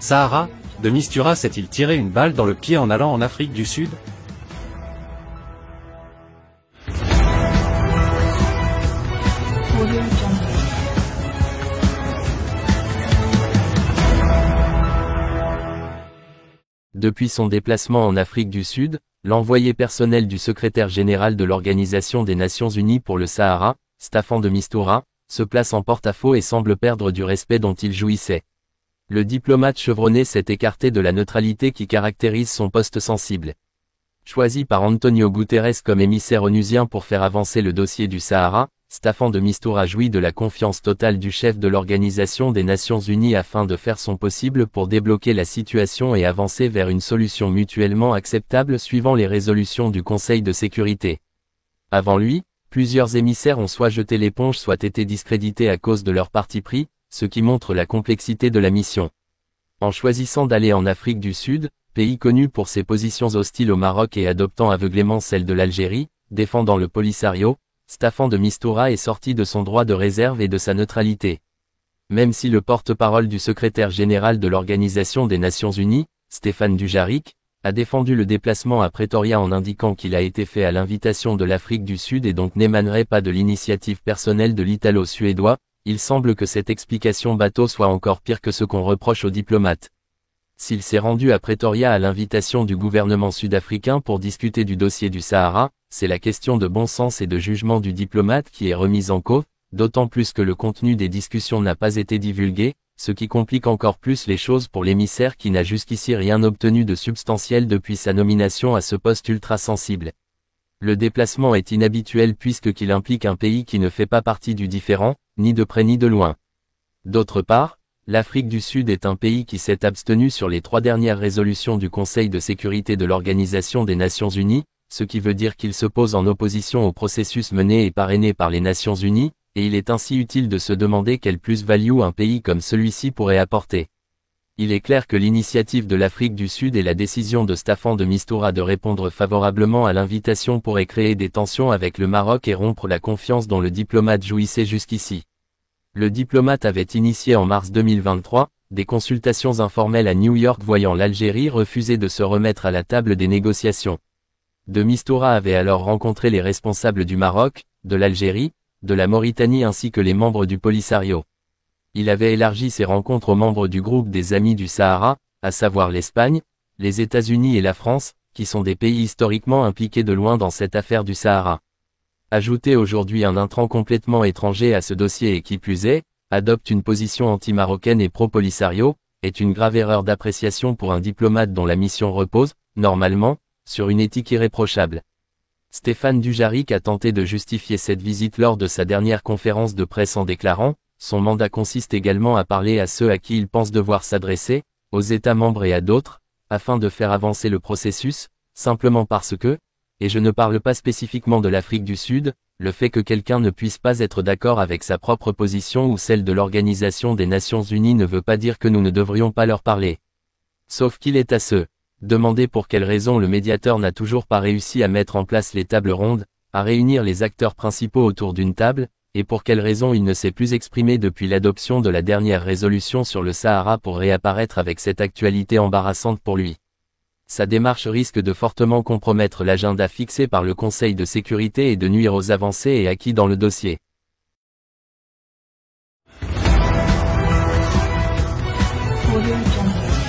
Sahara, de Mistura s'est-il tiré une balle dans le pied en allant en Afrique du Sud? Depuis son déplacement en Afrique du Sud, l'envoyé personnel du secrétaire général de l'Organisation des Nations Unies pour le Sahara, Staffan de Mistura, se place en porte-à-faux et semble perdre du respect dont il jouissait. Le diplomate chevronné s'est écarté de la neutralité qui caractérise son poste sensible. Choisi par Antonio Guterres comme émissaire onusien pour faire avancer le dossier du Sahara, Staffan de Mistura jouit de la confiance totale du chef de l'Organisation des Nations Unies afin de faire son possible pour débloquer la situation et avancer vers une solution mutuellement acceptable suivant les résolutions du Conseil de sécurité. Avant lui, plusieurs émissaires ont soit jeté l'éponge soit été discrédités à cause de leur parti pris, ce qui montre la complexité de la mission. En choisissant d'aller en Afrique du Sud, pays connu pour ses positions hostiles au Maroc et adoptant aveuglément celle de l'Algérie, défendant le Polisario, Staffan de Mistura est sorti de son droit de réserve et de sa neutralité. Même si le porte-parole du secrétaire général de l'Organisation des Nations Unies, Stéphane Dujarric, a défendu le déplacement à Pretoria en indiquant qu'il a été fait à l'invitation de l'Afrique du Sud et donc n'émanerait pas de l'initiative personnelle de l'Italo-Suédois, il semble que cette explication bateau soit encore pire que ce qu'on reproche aux diplomates. S'il s'est rendu à Pretoria à l'invitation du gouvernement sud-africain pour discuter du dossier du Sahara, c'est la question de bon sens et de jugement du diplomate qui est remise en cause, d'autant plus que le contenu des discussions n'a pas été divulgué, ce qui complique encore plus les choses pour l'émissaire qui n'a jusqu'ici rien obtenu de substantiel depuis sa nomination à ce poste ultra sensible. Le déplacement est inhabituel puisqu'il implique un pays qui ne fait pas partie du différend, ni de près ni de loin. D'autre part, l'Afrique du Sud est un pays qui s'est abstenu sur les 3 dernières résolutions du Conseil de sécurité de l'Organisation des Nations Unies, ce qui veut dire qu'il se pose en opposition au processus mené et parrainé par les Nations Unies, et il est ainsi utile de se demander quelle plus-value un pays comme celui-ci pourrait apporter. Il est clair que l'initiative de l'Afrique du Sud et la décision de Staffan de Mistura de répondre favorablement à l'invitation pourraient créer des tensions avec le Maroc et rompre la confiance dont le diplomate jouissait jusqu'ici. Le diplomate avait initié en mars 2023, des consultations informelles à New York voyant l'Algérie refuser de se remettre à la table des négociations. De Mistura avait alors rencontré les responsables du Maroc, de l'Algérie, de la Mauritanie ainsi que les membres du Polisario. Il avait élargi ses rencontres aux membres du groupe des Amis du Sahara, à savoir l'Espagne, les États-Unis et la France, qui sont des pays historiquement impliqués de loin dans cette affaire du Sahara. Ajouter aujourd'hui un intrant complètement étranger à ce dossier et qui plus est, adopte une position anti-marocaine et pro-Polisario, est une grave erreur d'appréciation pour un diplomate dont la mission repose, normalement, sur une éthique irréprochable. Stéphane Dujarric a tenté de justifier cette visite lors de sa dernière conférence de presse en déclarant « Son mandat consiste également à parler à ceux à qui il pense devoir s'adresser, aux États membres et à d'autres, afin de faire avancer le processus, simplement parce que, et je ne parle pas spécifiquement de l'Afrique du Sud, le fait que quelqu'un ne puisse pas être d'accord avec sa propre position ou celle de l'Organisation des Nations Unies ne veut pas dire que nous ne devrions pas leur parler. Sauf qu'il est à se demander pour quelle raison le médiateur n'a toujours pas réussi à mettre en place les tables rondes, à réunir les acteurs principaux autour d'une table, et pour quelle raison il ne s'est plus exprimé depuis l'adoption de la dernière résolution sur le Sahara pour réapparaître avec cette actualité embarrassante pour lui. Sa démarche risque de fortement compromettre l'agenda fixé par le Conseil de sécurité et de nuire aux avancées et acquis dans le dossier. Audio Jungle.